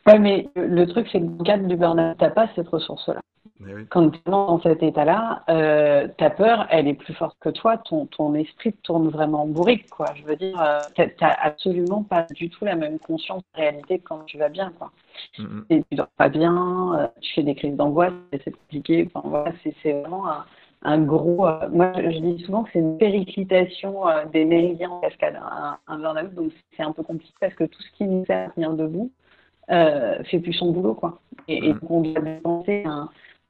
Ouais, mais le truc, c'est que dans le cadre du burn-out, t'as pas cette ressource-là. Mais oui. Quand tu es dans cet état-là, ta peur, elle est plus forte que toi. Ton esprit tourne vraiment en bourrique, quoi. Je veux dire, t'as absolument pas du tout la même conscience de réalité que quand tu vas bien, quoi. Mm, Et tu dors pas bien, tu fais des crises d'angoisse, c'est compliqué. Enfin, voilà, c'est vraiment un gros. Moi, je dis souvent que c'est une périclitation des méridiens en cascade, un burn-out. Donc, c'est un peu compliqué parce que tout ce qui nous sert à tenir debout fait plus son boulot, quoi. Et mm, donc, on doit dépenser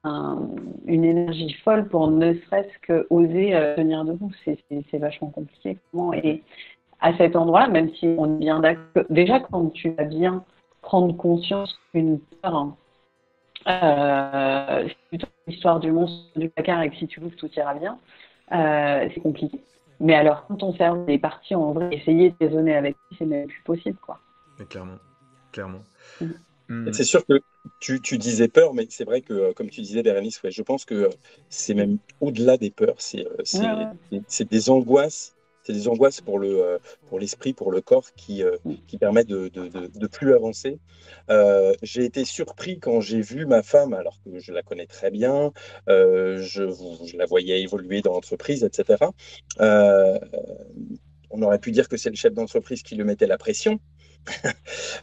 une énergie folle pour ne serait-ce que oser tenir debout. C'est vachement compliqué. mm. Et à cet endroit-là, même si on est bien d'accord, déjà quand tu vas bien prendre conscience qu'une peur, hein, c'est plutôt l'histoire du monstre du placard et que si tu l'ouvres, tout ira bien, c'est compliqué. Mais alors, quand ton cerveau est parti en vrai, essayer de raisonner avec lui, c'est même plus possible, quoi. Mais clairement, clairement. Mm. Mm. C'est sûr que tu disais peur, mais c'est vrai que, comme tu disais, Bérénice, ouais, je pense que c'est même au-delà des peurs, Ouais, ouais. c'est des angoisses. C'est des angoisses pour l'esprit, pour le corps Mm. qui permettent de plus avancer. J'ai été surpris quand j'ai vu ma femme, alors que je la connais très bien, je la voyais évoluer dans l'entreprise, etc. Euh, on aurait pu dire que c'est le chef d'entreprise qui lui mettait la pression.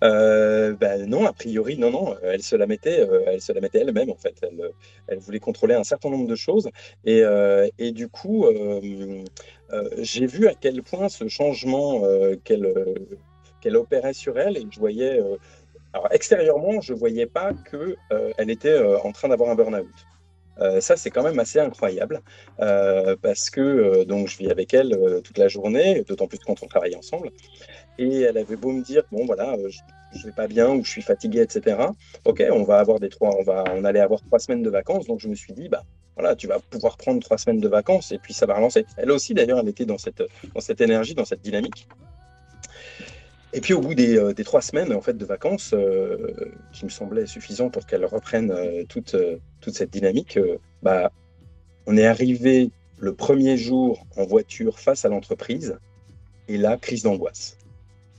Ben non, a priori, non, non, elle se la mettait elle-même en fait. Elle voulait contrôler un certain nombre de choses et du coup, j'ai vu à quel point ce changement qu'elle opérait sur elle et je voyais, alors extérieurement, je voyais pas que elle était en train d'avoir un burn-out. Ça, c'est quand même assez incroyable parce que donc je vis avec elle toute la journée, d'autant plus quand on travaille ensemble. Et elle avait beau me dire, bon voilà, je vais pas bien ou je suis fatigué, etc. Ok, on allait avoir 3 semaines de vacances, donc je me suis dit, bah voilà, tu vas pouvoir prendre 3 semaines de vacances et puis ça va relancer. Elle aussi d'ailleurs, elle était dans cette énergie, dans cette dynamique. Et puis au bout des 3 semaines en fait de vacances, qui me semblaient suffisantes pour qu'elle reprenne toute cette dynamique, bah on est arrivé le premier jour en voiture face à l'entreprise et là, crise d'angoisse.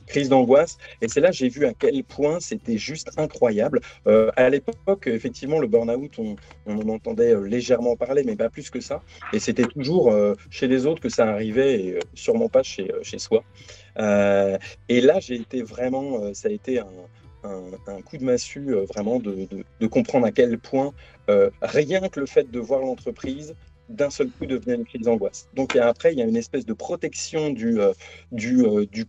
Crise d'angoisse. Et c'est là que j'ai vu à quel point c'était juste incroyable. À l'époque, effectivement, le burn-out, on en entendait légèrement parler, mais pas plus que ça. Et c'était toujours chez les autres que ça arrivait, et sûrement pas chez soi. Euh, et là, j'ai été vraiment, ça a été un coup de massue, vraiment, de comprendre à quel point rien que le fait de voir l'entreprise, d'un seul coup devenir une crise d'angoisse. Donc après, il y a une espèce de protection du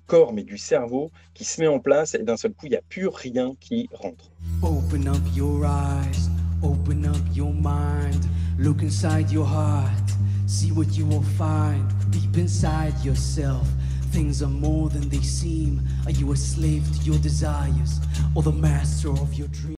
corps, mais du cerveau, qui se met en place, et d'un seul coup, il n'y a plus rien qui rentre. Open up your eyes, open up your mind, look inside your heart, see what you will find deep inside yourself. Things are more than they seem. Are you a slave to your desires or the master of your dreams?